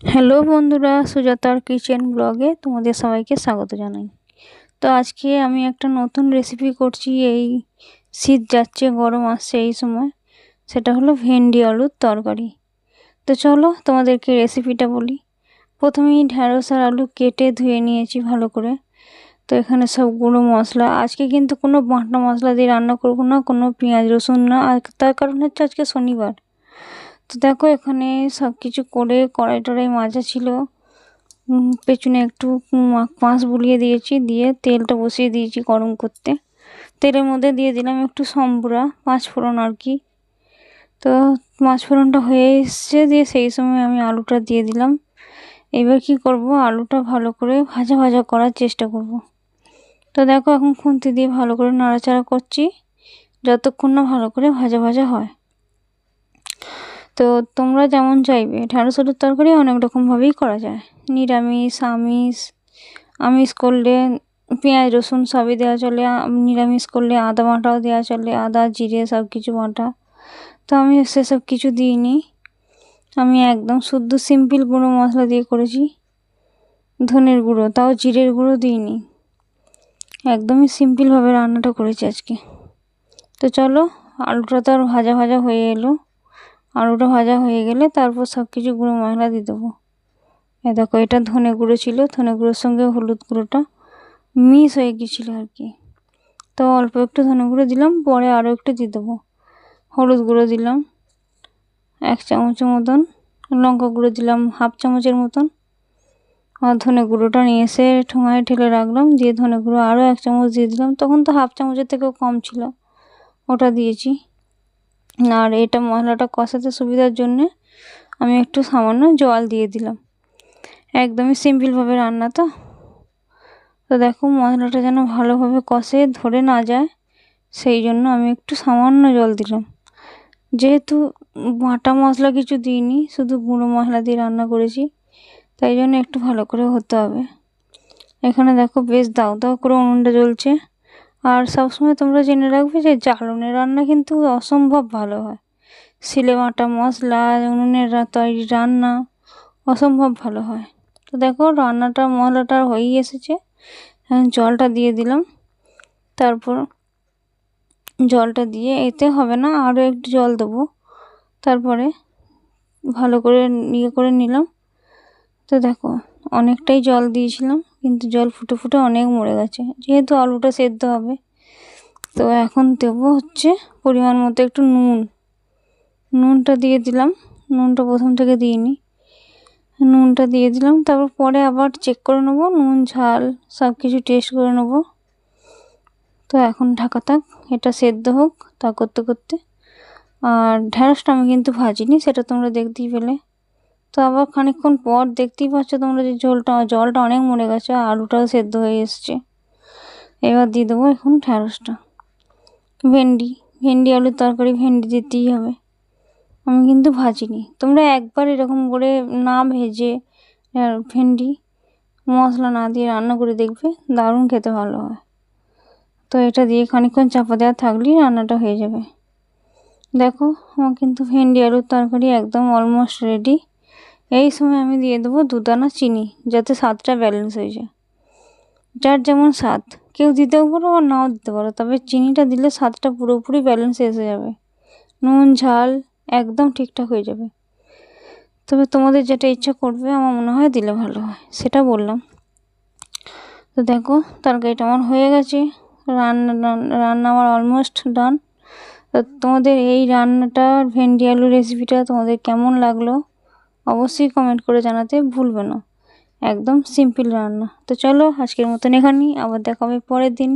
Hello বন্ধুরা, সুজাতার kitchen ব্লগে তোমাদের সবাইকে স্বাগত জানাই। তো আজকে আমি একটা নতুন রেসিপি করছি। এই শীত যাচ্ছে, গরম আসছে এই সময়, সেটা হলো ভেন্ডি আলুর তরকারি। তো চলো তোমাদেরকে রেসিপিটা বলি। প্রথমেই ঢ্যাঁড়স আর আলু কেটে ধুয়ে নিয়েছি ভালো করে। তো এখানে সব গুঁড়ো মশলা, আজকে কিন্তু কোনো বাটা মশলা দিয়ে রান্না করবো না, কোনো পেঁয়াজ রসুন না, আর তার কারণ হচ্ছে আজকে শনিবার। তো দেখো এখানে সব কিছু করে কড়াই টড়াই মাজা ছিল, পেছনে একটু মাছ বুলিয়ে দিয়েছি, দিয়ে তেলটা বসিয়ে দিয়েছি গরম করতে। তেলের মধ্যে দিয়ে দিলাম একটু সম্বরা, পাঁচফোড়ন আর কি। তো পাঁচফোড়নটা হয়ে এসছে, দিয়ে সেই সময় আমি আলুটা দিয়ে দিলাম। এবার কি করব, আলুটা ভালো করে ভাজা ভাজা করার চেষ্টা করব। তো দেখো এখন খুন্তি দিয়ে ভালো করে নাড়াচাড়া করছি, যতক্ষণ না ভালো করে ভাজা ভাজা হয়। তো তোমরা যেমন চাইবে, ঢ্যাঁড়স আলুর তরকারি অনেক রকমভাবেই করা যায়। নিরামিষ, আমিষ। আমিষ করলে পেঁয়াজ রসুন সবই দেওয়া চলে, নিরামিষ করলে আদা বাটাও দেওয়া চলে, আদা জিরে সব কিছু বাটা। তো আমি সেসব কিছু দিইনি, আমি একদম শুদ্ধ সিম্পল গুঁড়ো মশলা দিয়ে করেছি। ধনের গুঁড়ো, তাও জিরের গুঁড়ো দিইনি, একদমই সিম্পলভাবে রান্নাটা করেছি আজকে। তো চলো, আলুটা তো আর ভাজা ভাজা হয়ে এলো। আলুটা ভাজা হয়ে গেলে তারপর সব কিছু গুঁড়ো মশলা দিয়ে দেবো। দেখো এটা ধনে গুঁড়ো ছিল, ধনে গুঁড়োর সঙ্গে হলুদ গুঁড়োটা মিক্স হয়ে গিয়েছিলো আর কি। তো অল্প একটু ধনে গুঁড়ো দিলাম, পরে আরও একটু দিয়ে দেবো। হলুদ গুঁড়ো দিলাম 1 চামচের মতন, লঙ্কা গুঁড়ো দিলাম 1/2 চামচের মতন, আর ধনে গুঁড়োটা নিয়ে এসে ঠোঙায় ঢেলে রাখলাম, দিয়ে ধনে গুঁড়ো আরও 1 চামচ দিয়ে দিলাম। তখন তো 1/2 চামচের থেকেও কম ছিল, ওটা দিয়েছি। আর এটা মশলাটা কষাতে সুবিধার জন্যে আমি একটু সামান্য জল দিয়ে দিলাম। একদমই সিম্পলভাবে রান্না তো। তো দেখো মশলাটা যেন ভালোভাবে কষে ধরে না যায়, সেই জন্য আমি একটু সামান্য জল দিলাম। যেহেতু বাটা মশলা কিছু দিইনি, শুধু গুঁড়ো মশলা দিয়ে রান্না করেছি, তাই জন্য একটু ভালো করে হতে হবে। এখানে দেখো বেশ দাও দাও করে উনুনটা জ্বলছে। আর সবসময় তোমরা জেনে রাখবে যে জ্বালনের রান্না কিন্তু অসম্ভব ভালো হয়। শিলে বাটা মশলা, উনুনের তৈরি রান্না অসম্ভব ভালো হয়। তো দেখো রান্নাটা মশলাটা হয়েই এসেছে, জলটা দিয়ে দিলাম। তারপর জলটা দিয়ে এতে হবে না, আরও একটু জল দেবো। তারপরে ভালো করে করে নিলাম। তো দেখো অনেকটাই জল দিয়েছিলাম, কিন্তু জল ফুটে ফুটে অনেক মরে গেছে, যেহেতু আলুটা সেদ্ধ হবে। তো এখন দেবো হচ্ছে পরিমাণ মতো একটু নুনটা দিয়ে দিলাম। নুনটা প্রথম থেকে দিইনি, নুনটা দিয়ে দিলাম। তারপর পরে আবার চেক করে নেবো, নুন ঝাল সব কিছু টেস্ট করে নেবো। তো এখন ঢাকা থাক, এটা সেদ্ধ হোক তা করতে করতে। আর ঢ্যাঁড়সটা আমি কিন্তু ভাজিনি, সেটা তোমরা দেখতেই পেলে। তো আবার খানিকক্ষণ পর দেখতেই পাচ্ছ তোমরা যে জলটা অনেক মরে গেছে, আলুটাও সেদ্ধ হয়ে এসছে। এবার দিয়ে দেবো এখন ঢ্যাঁড়সটা। ভেন্ডি আলুর তরকারি ভেন্ডি দিতেই হবে, আমি কিন্তু ভাজিনি। তোমরা একবার এরকম করে না ভেজে ভেন্ডি মশলা না দিয়ে রান্না করে দেখবে, দারুণ খেতে ভালো হয়। তো এটা দিয়ে খানিকক্ষণ চাপা দেওয়া থাকলেই রান্নাটা হয়ে যাবে। দেখো আমার কিন্তু ভেন্ডি আলুর তরকারি একদম অলমোস্ট রেডি। এই সময় আমি দিয়ে দেবো 2 দানা চিনি, যাতে স্বাদটা ব্যালেন্স হয়ে যায়। যার যেমন স্বাদ, কেউ দিতেও পারো আর নাও দিতে পারো, তবে চিনিটা দিলে স্বাদটা পুরোপুরি ব্যালেন্স এসে যাবে, নুন ঝাল একদম ঠিকঠাক হয়ে যাবে। তবে তোমাদের যেটা ইচ্ছা করবে আমার মনে হয় দিলে ভালো হয়, সেটা বললাম। তো দেখো তরকারিটা আমার হয়ে গেছে, রান্না আমার অলমোস্ট ডান। তো তোমাদের এই রান্নাটা, ভেন্ডি আলু রেসিপিটা তোমাদের কেমন লাগলো অবশ্যই কমেন্ট করে জানাতে ভুলবে না। একদম সিম্পল রান্না। তো চলো আজকের মতন এখানেই, আবার দেখা হবে পরের দিন।